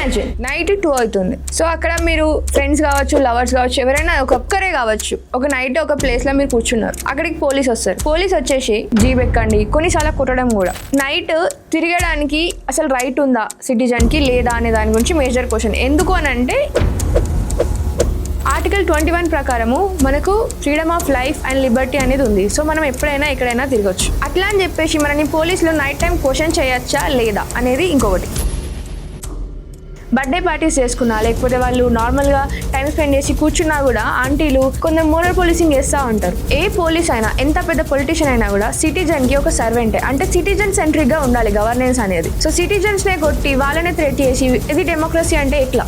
Imagine night 2 అవుతుంది. So అక్కడ మీరు ఫ్రెండ్స్ కావచ్చు, లవర్స్ కావచ్చు, ఎవరైనా ఒక్కరే కావచ్చు, ఒక నైట్ ఒక ప్లేస్ లో మీరు కూర్చున్నారు. అక్కడికి పోలీస్ వస్తారు. పోలీస్ వచ్చేసి జీప్ ఎక్కండి, కొన్నిసార్లు కొట్టడం కూడా. నైట్ తిరగడానికి అసలు రైట్ ఉందా సిటిజన్ కి లేదా అనే దాని గురించి మేజర్ క్వశ్చన్. ఎందుకు అని అంటే ఆర్టికల్ 21 ప్రకారము మనకు freedom of life and Liberty అనేది ఉంది. సో మనం ఎప్పుడైనా ఎక్కడైనా తిరగచ్చు. అట్లా అని చెప్పేసి మనని పోలీసులు నైట్ టైం క్వశ్చన్ చేయొచ్చా లేదా అనేది ఇంకొకటి. బర్త్డే పార్టీస్ చేసుకున్నా, లేకపోతే వాళ్ళు నార్మల్గా టైం స్పెండ్ చేసి కూర్చున్నా కూడా ఆంటీలు కొందరు మోరల్ పోలీసింగ్ చేస్తూ ఉంటారు. ఏ పోలీస్ అయినా, ఎంత పెద్ద పొలిటీషియన్ అయినా కూడా సిటిజన్కి ఒక సర్వెంటే. అంటే సిటిజన్ సెంట్రిక్గా ఉండాలి గవర్నెన్స్ అనేది. సో సిటిజన్స్నే కొట్టి వాళ్ళనే థ్రెట్ చేసి ఇది డెమోక్రసీ అంటే ఎట్లా?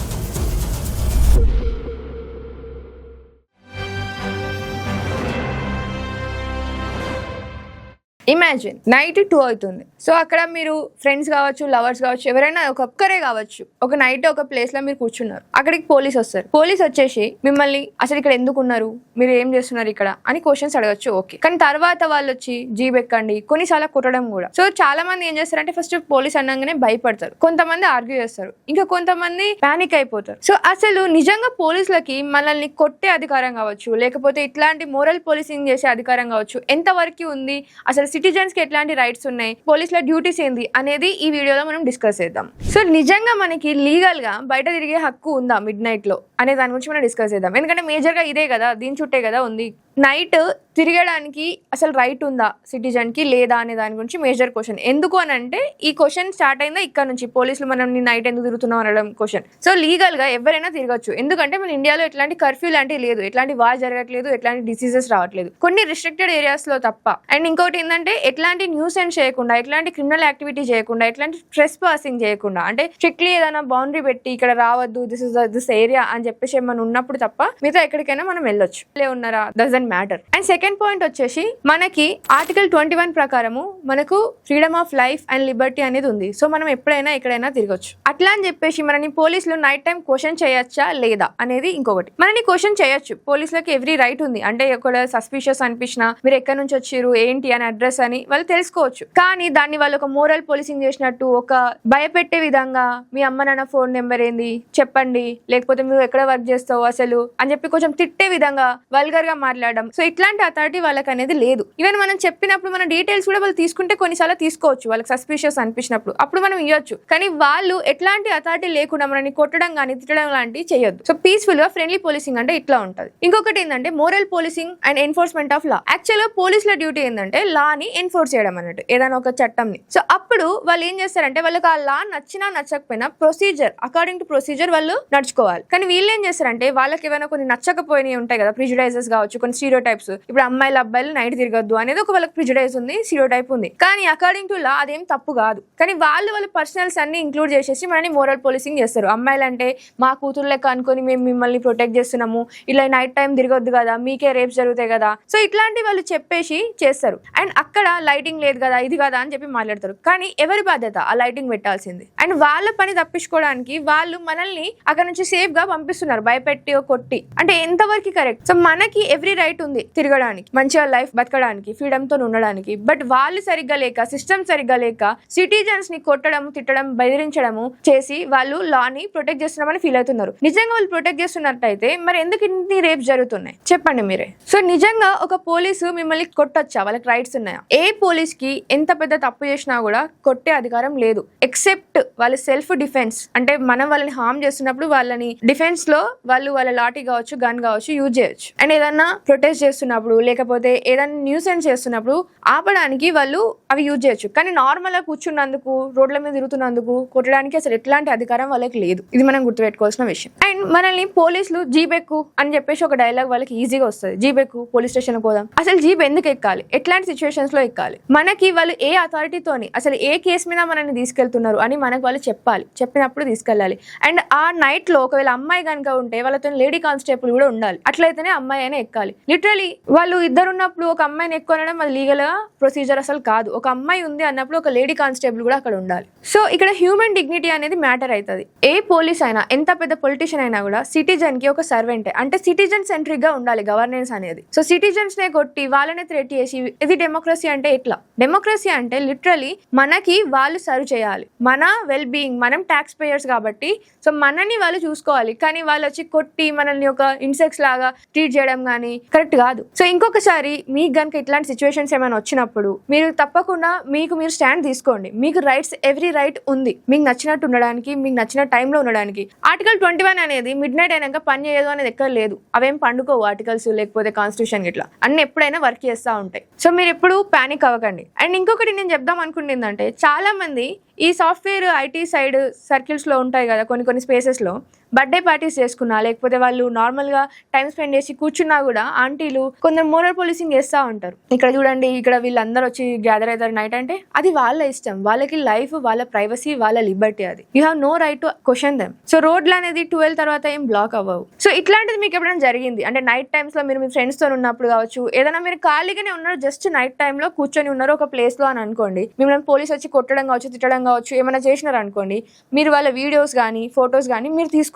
ఇమాజిన్ నైట్ 2 అవుతుంది. సో అక్కడ మీరు ఫ్రెండ్స్ కావచ్చు, లవర్స్ కావచ్చు, ఎవరైనా ఒక్కరే కావచ్చు, ఒక నైట్ ఒక ప్లేస్ లో మీరు కూర్చున్నారు. అక్కడికి పోలీస్ వస్తారు. పోలీస్ వచ్చేసి మిమ్మల్ని అసలు ఇక్కడ ఎందుకు ఉన్నారు, మీరు ఏం చేస్తున్నారు ఇక్కడ అని క్వశ్చన్స్ అడగచ్చు. ఓకే, కానీ తర్వాత వాళ్ళు వచ్చి జీప్ ఎక్కండి, కొన్నిసార్లు కొట్టడం కూడా. సో చాలా మంది ఏం చేస్తారంటే ఫస్ట్ పోలీస్ అనగానే భయపడతారు, కొంతమంది ఆర్గ్యూ చేస్తారు, ఇంకా కొంతమంది పానిక్ అయిపోతారు. సో అసలు నిజంగా పోలీసులకి మనల్ని కొట్టే అధికారం కావచ్చు, లేకపోతే ఇట్లాంటి మోరల్ పోలీసింగ్ చేసే అధికారం కావచ్చు ఎంతవరకు ఉంది, అసలు సిటిజన్స్ కి ఎట్లాంటి రైట్స్ ఉన్నాయి, పోలీసుల డ్యూటీస్ ఏంది అనేది ఈ వీడియోలో మనం డిస్కస్ చేద్దాం. సో నిజంగా మనకి లీగల్ గా బయట తిరిగే హక్కు ఉందా మిడ్ నైట్ లో అనే దాని గురించి మనం డిస్కస్ చేద్దాం. ఎందుకంటే మేజర్ గా ఇదే కదా, దీని చుట్టే కదా ఉంది. నైట్ తిరగడానికి అసలు రైట్ ఉందా సిటిజన్ కి లేదా అనే దాని గురించి మేజర్ క్వశ్చన్. ఎందుకు అని అంటే ఈ క్వశ్చన్ స్టార్ట్ అయిందా ఇక్కడ నుంచి, పోలీసులు మనం నైట్ ఎందుకు తిరుగుతున్నాం అనడం క్వశ్చన్. సో లీగల్ గా ఎవరైనా తిరగచ్చు, ఎందుకంటే మన ఇండియాలో ఎట్లాంటి కర్ఫ్యూ లాంటివి లేదు, ఎట్లాంటి వార్ జరగట్లేదు, ఎట్లాంటి డిసీజెస్ రావట్లేదు, కొన్ని రిస్ట్రిక్టెడ్ ఏరియాస్ లో తప్ప. అండ్ ఇంకోటి ఏంటంటే ఎట్లాంటి న్యూసెన్స్ చేయకుండా, ఎట్లాంటి క్రిమినల్ యాక్టివిటీ చేయకుండా, ఎట్లాంటి స్ట్రెస్ పాసింగ్ చేయకుండా, అంటే స్ట్రిక్ట్లీ ఏదైనా బౌండరీ పెట్టి ఇక్కడ రావద్దు, దిస్ ఏరియా అని చెప్పేసి ఏమైనా ఉన్నప్పుడు తప్ప మిగతా ఎక్కడికైనా మనం వెళ్ళొచ్చు. ఉన్నారా doesn't matter. And second point వచ్చేసి మనకి ఆర్టికల్ 21 ప్రకారము మనకు freedom of life and Liberty అనేది ఉంది. సో మనం ఎప్పుడైనా ఎక్కడైనా తిరగచ్చు. అట్లా అని చెప్పేసి మనని పోలీసులు నైట్ టైం క్వశ్చన్ చేయొచ్చా లేదా అనేది ఇంకొకటి. మనని క్వశ్చన్ చేయొచ్చు, పోలీసులకి ఎవ్రీ రైట్ ఉంది. అంటే ఎక్కడ సస్పిషియస్ అనిపించినా మీరు ఎక్కడి నుంచి వచ్చారు ఏంటి అని అడ్రస్ అని వాళ్ళు తెలుసుకోవచ్చు. కానీ దాన్ని వాళ్ళు ఒక మోరల్ పోలీసింగ్ చేసినట్టు, ఒక భయపెట్టే విధంగా మీ అమ్మ నాన్న ఫోన్ నెంబర్ ఏంది చెప్పండి, లేకపోతే మీరు ఎక్కడ వర్క్ చేస్తావు అసలు అని చెప్పి కొంచెం తిట్టే విధంగా వల్గర్ గా మాట్లాడడం. సో ఇట్లాంటి అథారిటీ వాళ్ళకి అనేది లేదు. ఈవెన్ మనం చెప్పినప్పుడు మన డీటెయిల్స్ కూడా వాళ్ళు తీసుకుంటే కొన్నిసార్లు తీసుకోవచ్చు, వాళ్ళకి సస్పిషియస్ అనిపించినప్పుడు అప్పుడు మనం ఇవ్వచ్చు. కానీ వాళ్ళు ఎట్లాంటి అథారిటీ లేకుండా మనని కొట్టడం కానీ తిట్టడం లాంటివి చేయొద్దు. సో పీస్ఫుల్ గా ఫ్రెండ్లీ పోలీసింగ్ అంటే ఇట్లా ఉంటుంది. ఇంకొకటి ఏంటంటే moral policing and enforcement of law. Actual గా పోలీసుల డ్యూటీ ఏంటంటే లాని ఎన్ఫోర్స్ చేయడం అన్నట్టు, ఏదైనా ఒక చట్టంని. సో అప్పుడు వాళ్ళు ఏం చేస్తారంటే వాళ్ళకి ఆ లా నచ్చినా నచ్చకపోయినా ప్రొసీజర్ అకార్డింగ్ టు ప్రొసీజర్ వాళ్ళు నడుచుకోవాలి. కానీ వీళ్ళు ఏం చేస్తారంటే వాళ్ళకి ఏమైనా కొన్ని నచ్చకపోయినవి ఉంటాయి కదా, ప్రిజుడైజెస్ కావచ్చు, కొన్ని స్టీరియో టైప్స్. ఇప్పుడు అమ్మాయిలు అబ్బాయిలు నైట్ తిరగద్దు అనేది ఒక వాళ్ళకి ప్రిజుడైజ్ ఉంది, స్టీరియో టైప్ ఉంది. కానీ అకార్డింగ్ టు లా అదేం తప్పు కాదు. కానీ వాళ్ళ పర్సనల్స్ అన్ని ఇంక్లూడ్ చేసేసి మనని మోరల్ పోలీసింగ్ చేస్తారు. అమ్మాయిలు అంటే మా కూతురు లెక్క అనుకుని మేము మిమ్మల్ని ప్రొటెక్ట్ చేస్తున్నాము, ఇలా నైట్ టైం తిరగొద్దు కదా, మీకే రేప్స్ జరుగుతాయి కదా. సో ఇట్లాంటి వాళ్ళు చెప్పేసి చేస్తారు. అండ్ అక్కడ లైటింగ్ లేదు కదా, ఇది కదా అని చెప్పి మాట్లాడతారు. కానీ ఎవరి బాధ్యత ఆ లైటింగ్ పెట్టాల్సింది. అండ్ వాళ్ళ పని తప్పించుకోవడానికి వాళ్ళు మనల్ని అక్కడ నుంచి సేఫ్ గా పంపిస్తున్నారు, భయపెట్టి కొట్టి. అంటే ఎంతవరకు కరెక్ట్? సో మనకి ఎవ్రీ రైట్ ఉంది తిరగడానికి, మంచిగా లైఫ్ బతకడానికి, ఫ్రీడమ్ తో ఉండడానికి. బట్ వాళ్ళు సరిగ్గా లేక, సిస్టమ్ సరిగ్గా లేక సిటిజన్స్ ని కొట్టడం, తిట్టడం, బెదిరించడము చేసి వాళ్ళు లాని ప్రొటెక్ట్ చేస్తున్నామని ఫీల్ అవుతున్నారు. నిజంగా వాళ్ళు ప్రొటెక్ట్ చేస్తున్నట్టయితే మరి ఎందుకు ఇన్ని రేప్స్ జరుగుతున్నాయి చెప్పండి మీరే. సో నిజంగా ఒక పోలీసు మిమ్మల్ని కొట్టొచ్చా, వాళ్ళకి రైట్స్ ఉన్నాయా? ఏ పోలీస్ కి ఎంత పెద్ద తప్పు చేసినా కూడా కొట్టే అధికారం లేదు, ఎక్సెప్ట్ వాళ్ళ సెల్ఫ్ డిఫెన్స్. అంటే మనం వాళ్ళని హార్మ్ చేస్తున్నప్పుడు వాళ్ళని డిఫెన్స్ లో వాళ్ళు వాళ్ళ లాఠీ కావచ్చు, గన్ కావచ్చు యూజ్ చేయొచ్చు. అండ్ ఏదన్నా ప్రొటెస్ట్ చేస్తున్నప్పుడు, లేకపోతే ఏదైనా న్యూసెన్స్ చేస్తున్నప్పుడు ఆపడానికి వాళ్ళు అవి యూజ్ చేయొచ్చు. కానీ నార్మల్ గా కూర్చున్నందుకు, రోడ్ల మీద తిరుగుతున్నందుకు కొట్టడానికి అసలు ఎట్లాంటి అధికారం వాళ్ళకి లేదు. ఇది మనం గుర్తుపెట్టుకోవాల్సిన విషయం. అండ్ మనల్ని పోలీసులు జీప్ ఎక్కు అని చెప్పేసి ఒక డైలాగ్ వాళ్ళకి ఈజీగా వస్తుంది, జీప్ ఎక్కు, పోలీస్ స్టేషన్ పోదాం. అసలు జీప్ ఎందుకు ఎక్కాలి, ఎట్లాంటి సిచ్యువేషన్స్ లో ఎక్కాలి, మనకి వాళ్ళు ఏ అథారిటీతోని అసలు ఏ కేసు మీద మనల్ని తీసుకెళ్తున్నారు అని మనకు వాళ్ళు చెప్పాలి, చెప్పినప్పుడు తీసుకెళ్ళాలి. అండ్ ఆ నైట్ లో ఒకవేళ అమ్మాయి కనుక ఉంటే వాళ్ళతో లేడీ కానిస్టేబుల్ కూడా ఉండాలి, అట్లయితేనే అమ్మాయి అయినా ఎక్కాలి. లిటరలీ వాళ్ళు ఇద్దరు ఉన్నప్పుడు ఒక అమ్మాయిని ఎక్కువనడం అది లీగల్ గా ప్రొసీజర్ అసలు కాదు. ఒక అమ్మాయి ఉంది అన్నప్పుడు ఒక లేడీ కానిస్టేబుల్ కూడా అక్కడ ఉండాలి. సో ఇక్కడ హ్యూమన్ డిగ్నిటీ అనేది మ్యాటర్ అవుతుంది. ఏ పోలీస్ అయినా, ఎంత పెద్ద పొలిటీషియన్ అయినా కూడా సిటిజన్ కి ఒక సర్వెంటే. అంటే సిటిజన్ సెంట్రిక్ గా ఉండాలి గవర్నెన్స్ అనేది. సో సిటిజన్స్ నే కొట్టి వాళ్ళనే థ్రెట్ చేసి ఇది డెమోక్రసీ అంటే ఎట్లా? డెమోక్రసీ అంటే లిటరలీ మన మనకి వాళ్ళు సర్వ్ చేయాలి, మన వెల్ బీయింగ్, మనం ట్యాక్స్ పేయర్స్ కాబట్టి సో మనని వాళ్ళు చూసుకోవాలి. కానీ వాళ్ళు వచ్చి కొట్టి మనల్ని ఒక ఇన్సెక్ట్స్ లాగా ట్రీట్ చేయడం కానీ కరెక్ట్ కాదు. సో ఇంకొకసారి మీకు కనుక ఇట్లాంటి సిచ్యువేషన్స్ ఏమైనా వచ్చినప్పుడు మీరు తప్పకుండా మీరు స్టాండ్ తీసుకోండి. మీకు రైట్స్, ఎవ్రీ రైట్ ఉంది మీకు నచ్చినట్టు ఉండడానికి, మీకు నచ్చిన టైంలో ఉండడానికి. ఆర్టికల్ 21 అనేది మిడ్ నైట్ అయినాక పని చేయదు అనేది ఎక్కడ లేదు. అవేం పండుకోవు ఆర్టికల్స్ లేకపోతే కాన్స్టిట్యూషన్ ఇట్లా అన్ని ఎప్పుడైనా వర్క్ చేస్తూ ఉంటాయి. సో మీరు ఎప్పుడు పానిక్ అవ్వకండి. అండ్ ఇంకొకటి నేను చెప్దాం అనుకుంటుందంటే, చాలా మంది ఈ సాఫ్ట్వేర్ ఐటీ సైడ్ సర్కిల్స్లో ఉంటాయి కదా, కొన్ని స్పేసెస్లో బర్త్డే పార్టీస్ చేసుకున్నా లేకపోతే వాళ్ళు నార్మల్గా టైం స్పెండ్ చేసి కూర్చున్నా కూడా ఆంటీలు కొందరు మోరల్ పోలీసింగ్ చేస్తూ ఉంటారు. ఇక్కడ చూడండి, ఇక్కడ వీళ్ళందరూ వచ్చి గ్యాదర్ అవుతారు నైట్ అంటే అది వాళ్ళ ఇష్టం, వాళ్ళకి లైఫ్, వాళ్ళ ప్రైవసీ, వాళ్ళ లిబర్టీ. అది you have no right to question them. So రోడ్లు అనేది 12 తర్వాత ఏం బ్లాక్ అవ్వవు. సో ఇట్లాంటిది మీకు ఎప్పుడైనా జరిగింది అంటే నైట్ టైమ్స్లో మీరు మీ ఫ్రెండ్స్తో ఉన్నప్పుడు కావచ్చు, ఏదైనా మీరు ఖాళీగానే ఉన్నారు, జస్ట్ నైట్ టైంలో కూర్చొని ఉన్నారు ఒక ప్లేస్లో అని అనుకోండి, మిమ్మల్ని పోలీస్ వచ్చి కొట్టడం కావచ్చు, తిట్టడం కావచ్చు, ఏమైనా చేసినారు అనుకోండి, మీరు వాళ్ళ వీడియోస్ కానీ ఫొటోస్ కానీ మీరు తీసుకోవచ్చు.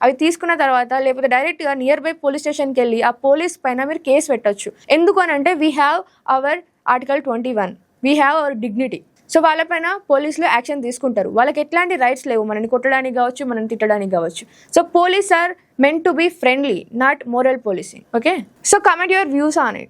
అవి తీసుకున్న తర్వాత లేకపోతే డైరెక్ట్ గా నియర్ బై పోలీస్ స్టేషన్కి వెళ్ళి ఆ పోలీస్ పైన మీరు కేసు పెట్టచ్చు. ఎందుకు అని అంటే we have our article 21, we have our dignity. So వాళ్ళపైన పోలీసులు యాక్షన్ తీసుకుంటారు. వాళ్ళకి ఎట్లాంటి రైట్స్ లేవు మనని కొట్టడానికి కావచ్చు, మనని తిట్టడానికి కావచ్చు. So police are meant to be friendly, not moral policing. Okay, so comment your views on it.